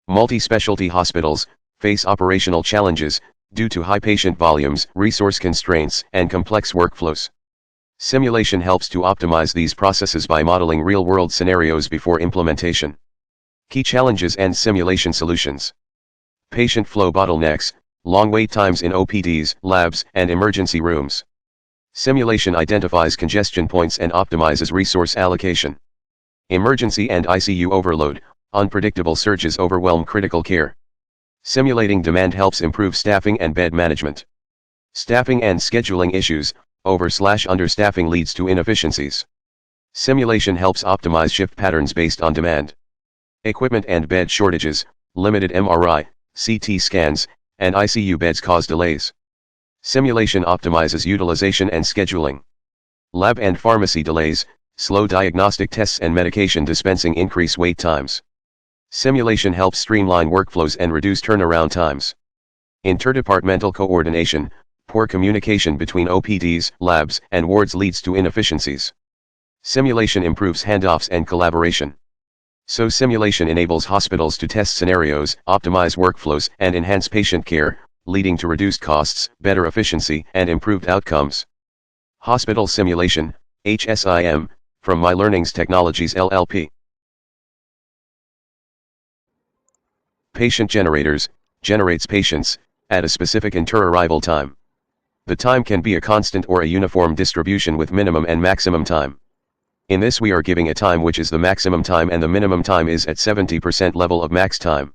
Multi-specialty hospitals face operational challenges due to high patient volumes, resource constraints, and complex workflows. Simulation helps to optimize these processes by modeling real-world scenarios before implementation. Key challenges and simulation solutions. Patient flow bottlenecks, long wait times in OPDs, labs, and emergency rooms. Simulation identifies congestion points and optimizes resource allocation. Emergency and ICU overload, unpredictable surges overwhelm critical care. Simulating demand helps improve staffing and bed management. Staffing and scheduling issues, over/understaffing leads to inefficiencies. Simulation helps optimize shift patterns based on demand. Equipment and bed shortages, limited MRI, CT scans, and ICU beds cause delays. Simulation optimizes utilization and scheduling. Lab and pharmacy delays, slow diagnostic tests and medication dispensing increase wait times. Simulation helps streamline workflows and reduce turnaround times. Interdepartmental coordination, poor communication between OPDs, labs, and wards leads to inefficiencies. Simulation improves handoffs and collaboration. So simulation enables hospitals to test scenarios, optimize workflows, and enhance patient care, leading to reduced costs, better efficiency, and improved outcomes. Hospital Simulation, HSIM, from My Learnings Technologies LLP. Patient generators, generates patients, at a specific inter-arrival time. The time can be a constant or a uniform distribution with minimum and maximum time. In this we are giving a time which is the maximum time and the minimum time is at 70% level of max time.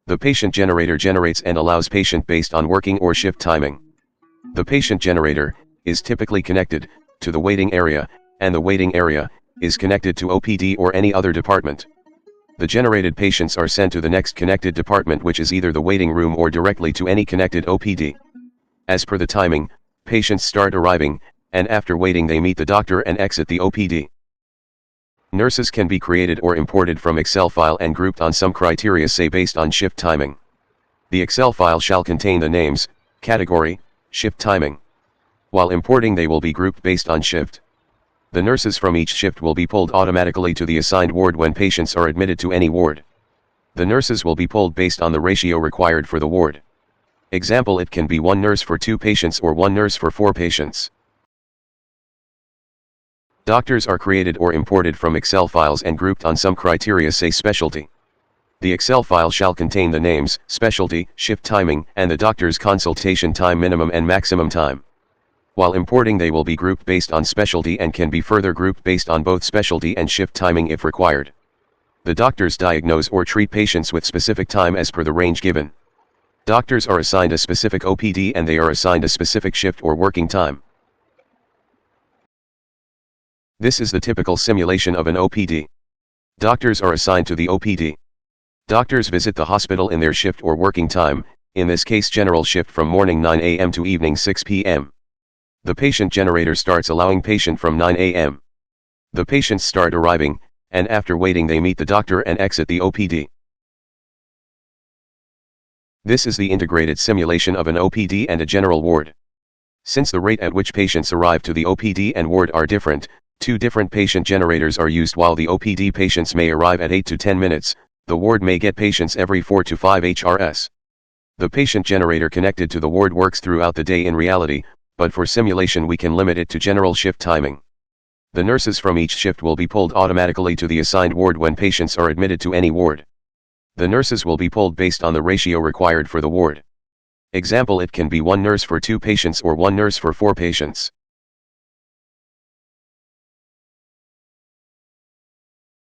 The patient generator generates and allows patient based on working or shift timing. The patient generator is typically connected to the waiting area, and the waiting area is connected to OPD or any other department. The generated patients are sent to the next connected department, which is either the waiting room or directly to any connected OPD. As per the timing, patients start arriving, and after waiting they meet the doctor and exit the OPD. Nurses can be created or imported from Excel file and grouped on some criteria, say based on shift timing. The Excel file shall contain the names, category, shift timing. While importing they will be grouped based on shift. The nurses from each shift will be pulled automatically to the assigned ward when patients are admitted to any ward. The nurses will be pulled based on the ratio required for the ward. Example: it can be one nurse for 2 patients or one nurse for 4 patients. Doctors are created or imported from Excel files and grouped on some criteria, say specialty. The Excel file shall contain the names, specialty, shift timing, and the doctor's consultation time minimum and maximum time. While importing they will be grouped based on specialty and can be further grouped based on both specialty and shift timing if required. The doctors diagnose or treat patients with specific time as per the range given. Doctors are assigned a specific OPD and they are assigned a specific shift or working time. This is the typical simulation of an OPD. Doctors are assigned to the OPD. Doctors visit the hospital in their shift or working time, in this case general shift from morning 9 a.m. to evening 6 p.m. The patient generator starts allowing patient from 9 a.m. The patients start arriving, and after waiting they meet the doctor and exit the OPD. This is the integrated simulation of an OPD and a general ward. Since the rate at which patients arrive to the OPD and ward are different, 2 different patient generators are used. While the OPD patients may arrive at 8 to 10 minutes, the ward may get patients every 4 to 5 HRS. The patient generator connected to the ward works throughout the day in reality, but for simulation we can limit it to general shift timing. The nurses from each shift will be pulled automatically to the assigned ward when patients are admitted to any ward. The nurses will be pulled based on the ratio required for the ward. Example: it can be one nurse for 2 patients or one nurse for 4 patients.